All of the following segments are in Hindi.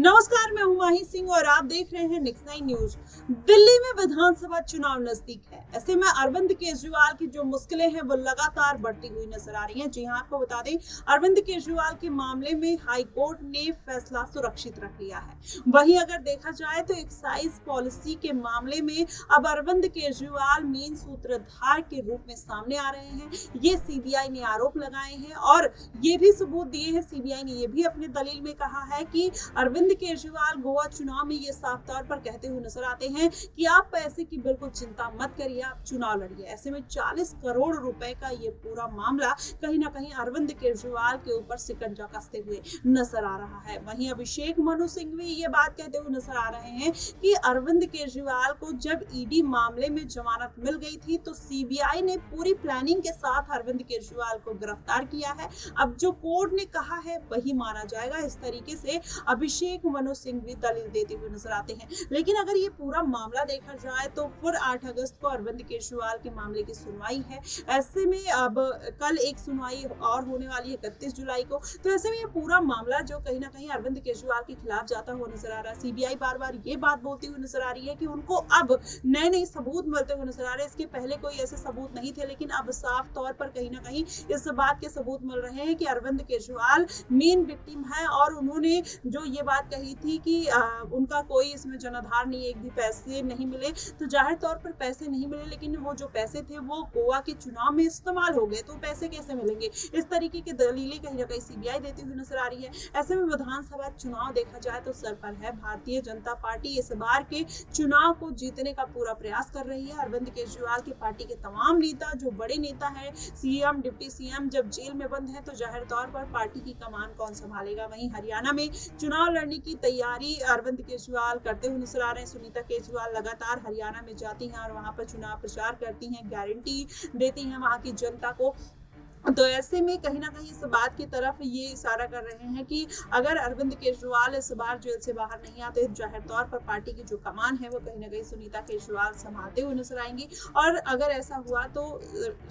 नमस्कार, मैं हूं माही सिंह और आप देख रहे हैं नेक्स्ट 9 न्यूज। दिल्ली में विधानसभा चुनाव नजदीक है। ऐसे में अरविंद केजरीवाल की जो मुश्किलें हैं वो लगातार बढ़ती हुई नजर आ रही हैं। जी हां, आपको बता दें, अरविंद केजरीवाल के मामले में हाई कोर्ट ने फैसला सुरक्षित रख लिया है। वहीं अगर देखा जाए तो एक्साइज पॉलिसी के मामले में अब अरविंद केजरीवाल मेन सूत्रधार के रूप में सामने आ रहे हैं। ये सीबीआई ने आरोप लगाए हैं और ये भी सबूत दिए हैं। सीबीआई ने यह भी अपने दलील में कहा है कि अरविंद केजरीवाल गोवा चुनाव में ये साफ तौर पर कहते हुए नजर आते हैं कि आप पैसे की बिल्कुल चिंता मत करिए, आप चुनाव लड़िए। ऐसे में 40 करोड़ रुपए का ये पूरा मामला कहीं ना कहीं अरविंद केजरीवाल के ऊपर शिकंजा कसते हुए नजर आ रहा है। वहीं अभिषेक मनु सिंघवी ये बात कहते हुए नजर आ रहे हैं कि अरविंद केजरीवाल को जब ईडी मामले में जमानत मिल गई थी तो सीबीआई ने पूरी प्लानिंग के साथ अरविंद केजरीवाल को गिरफ्तार किया है। अब जो कोर्ट ने कहा है वही माना जाएगा। इस तरीके से अभिषेक मनु सिंघवी दलील देते हुए नजर आते हैं। लेकिन अगर ये पूरा मामला देखा जाए तो फिर 8 अगस्त को अरविंद केजरीवाल के मामले की सुनवाई है। ऐसे में अब कल एक सुनवाई और होने वाली है 31 जुलाई को। तो ऐसे में ये पूरा मामला जो कहीं ना कहीं अरविंद केजरीवाल के खिलाफ जाता हुआ नजर आ रहा है। सीबीआई बार बार ये बात बोलती हुई नजर आ रही है कि उनको अब नए नए सबूत मिलते हुए नजर आ रहे हैं। इसके पहले कोई ऐसे सबूत नहीं थे, लेकिन अब साफ तौर पर कहीं ना कहीं इस बात के सबूत मिल रहे हैं कि अरविंद केजरीवाल मेन विक्टिम है। और उन्होंने जो ये बात कही थी कि उनका कोई इसमें जनाधार नहीं, एक भी पैसे नहीं मिले। तो जाहिर तौर पर पैसे नहीं मिले, लेकिन वो जो पैसे थे वो गोवा के चुनाव में इस्तेमाल हो गए, तो पैसे कैसे मिलेंगे? इस तरीके की दलीलें कहीं ना कहीं सीबीआई देती हुई नजर आ रही है। ऐसे में विधानसभा चुनाव देखा जाए तो सर पर है। भारतीय जनता पार्टी इस बार के चुनाव को जीतने का पूरा प्रयास कर रही है। अरविंद केजरीवाल की पार्टी के तमाम नेता, जो बड़े नेता है, सीएम, डिप्टी सीएम जब जेल में बंद है तो जाहिर तौर पर पार्टी की कमान कौन संभालेगा? वहीं हरियाणा में चुनाव लड़ने की तैयारी अरविंद केजरीवाल करते हुए नजर आ रहे हैं। सुनीता केजरीवाल लगातार हरियाणा में जाती हैं और वहां पर चुनाव प्रचार करती हैं, गारंटी देती हैं वहां की जनता को। तो ऐसे में कहीं ना कहीं इस बात की तरफ ये इशारा कर रहे हैं कि अगर अरविंद केजरीवाल इस बार जेल से बाहर नहीं आते, जाहिर तौर पर पार्टी की जो कमान है वो कहीं ना कहीं सुनीता केजरीवाल संभालते हुए नजर आएंगी। और अगर ऐसा हुआ तो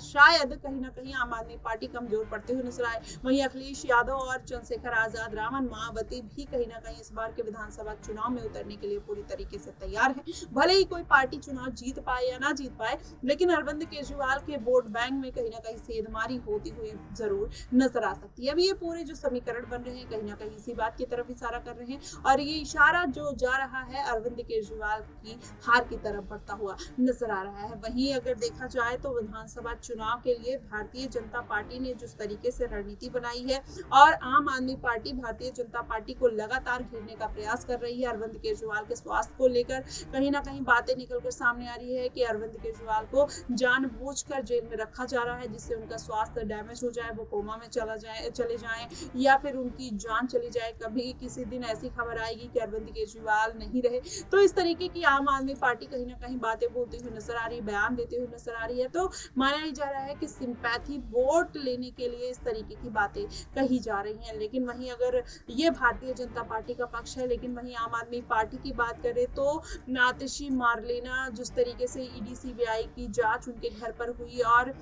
शायद कहीं ना कहीं आम आदमी पार्टी कमजोर पड़ते हुए नजर आए। वहीं अखिलेश यादव और चंद्रशेखर आजाद, रामन, मायावती भी कहीं ना कहीं इस बार के विधानसभा चुनाव में उतरने के लिए पूरी तरीके से तैयार है। भले ही कोई पार्टी चुनाव जीत पाए या ना जीत पाए, लेकिन अरविंद केजरीवाल के वोट बैंक में कहीं ना कहीं सेधमारी होती हुई जरूर नजर आ सकती है। अब ये पूरे जो समीकरण बन रहे हैं कहीं ना कहीं इसी बात की तरफ इशारा कर रहे हैं और ये इशारा जो जा रहा है अरविंद केजरीवाल की हार की तरफ बढ़ता हुआ नजर आ रहा है। वहीं अगर देखा जाए तो विधानसभा चुनाव के लिए भारतीय जनता पार्टी ने जिस तरीके से रणनीति बनाई है और आम आदमी पार्टी भारतीय जनता पार्टी को लगातार घेरने का प्रयास कर रही है। अरविंद केजरीवाल के स्वास्थ्य को लेकर कहीं ना कहीं बातें निकलकर सामने आ रही है कि अरविंद केजरीवाल को जानबूझकर जेल में रखा जा रहा है जिससे उनका स्वास्थ्य डैमेज हो जाए, वो कोमा में चले जाएं या फिर उनकी जान चली जाए। कभी किसी दिन ऐसी खबर आएगी कि अरविंद केजरीवाल नहीं रहे। तो इस तरीके की आम आदमी पार्टी कहीं ना कहीं बातें बोलती हुई नजर आ रही है, बयान देते हुए नजर आ रही है। तो माना ही जा रहा है कि सिंपैथी वोट लेने के लिए इस तरीके की बातें कही जा रही हैं। लेकिन वहीं अगर ये भारतीय जनता पार्टी का पक्ष है, लेकिन वहीं आम आदमी पार्टी की बात करें तो आतिशी मार लेना, जिस तरीके से ईडी सीबीआई की जांच उनके घर पर हुई और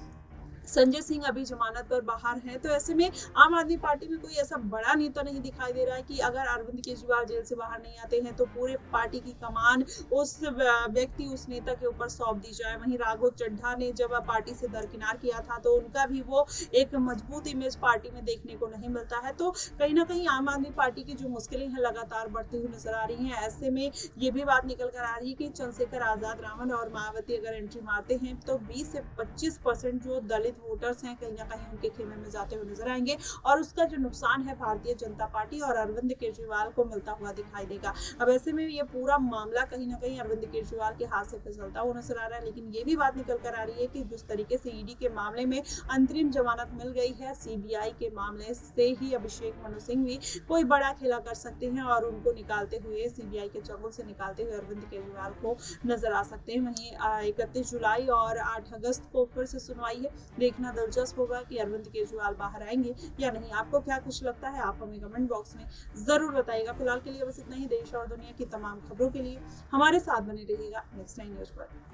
संजय सिंह अभी जमानत पर बाहर हैं, तो ऐसे में आम आदमी पार्टी में कोई ऐसा बड़ा नेता नहीं दिखाई दे रहा है कि अगर अरविंद केजरीवाल जेल से बाहर नहीं आते हैं तो पूरे पार्टी की कमान उस व्यक्ति, उस नेता के ऊपर सौंप दी जाए। वहीं राघव चड्ढा ने जब पार्टी से दरकिनार किया था तो उनका भी वो एक मजबूत इमेज पार्टी में देखने को नहीं मिलता है। तो कहीं ना कहीं आम आदमी पार्टी की जो मुश्किलें हैं लगातार बढ़ती हुई नजर आ रही हैं। ऐसे में ये भी बात निकल कर आ रही है कि चंद्रशेखर आजाद, रामन और मायावती अगर एंट्री मारते हैं तो 20 से 25% जो दलित वोटर्स हैं कहीं ना कहीं उनके खेमे में जाते हुए नजर आएंगे और उसका जो नुकसान है भारतीय जनता पार्टी और अरविंद केजरीवाल को मिलता हुआ दिखाई देगा। अब ऐसे में ये पूरा मामला कहीं ना कहीं अरविंद केजरीवाल के हाथ से फिसलता हुआ नजर आ रहा है। लेकिन ये भी बात निकल कर आ रही है कि जिस तरीके से ईडी के मामले में अंतरिम जमानत मिल गई है, सीबीआई के मामले से ही अभिषेक मनु सिंघवी कोई बड़ा खेला कर सकते हैं और उनको निकालते हुए, सीबीआई के चंगुल से निकालते हुए अरविंद केजरीवाल को नजर आ सकते हैं। वहीं 31 जुलाई और 8 अगस्त को फिर से सुनवाई है। देखना दिलचस्प होगा कि अरविंद केजरीवाल बाहर आएंगे या नहीं। आपको क्या कुछ लगता है, आप हमें कमेंट बॉक्स में जरूर बताइएगा। फिलहाल के लिए बस इतना ही। देश और दुनिया की तमाम खबरों के लिए हमारे साथ बने रहिएगा नेक्स्ट 9 न्यूज पर।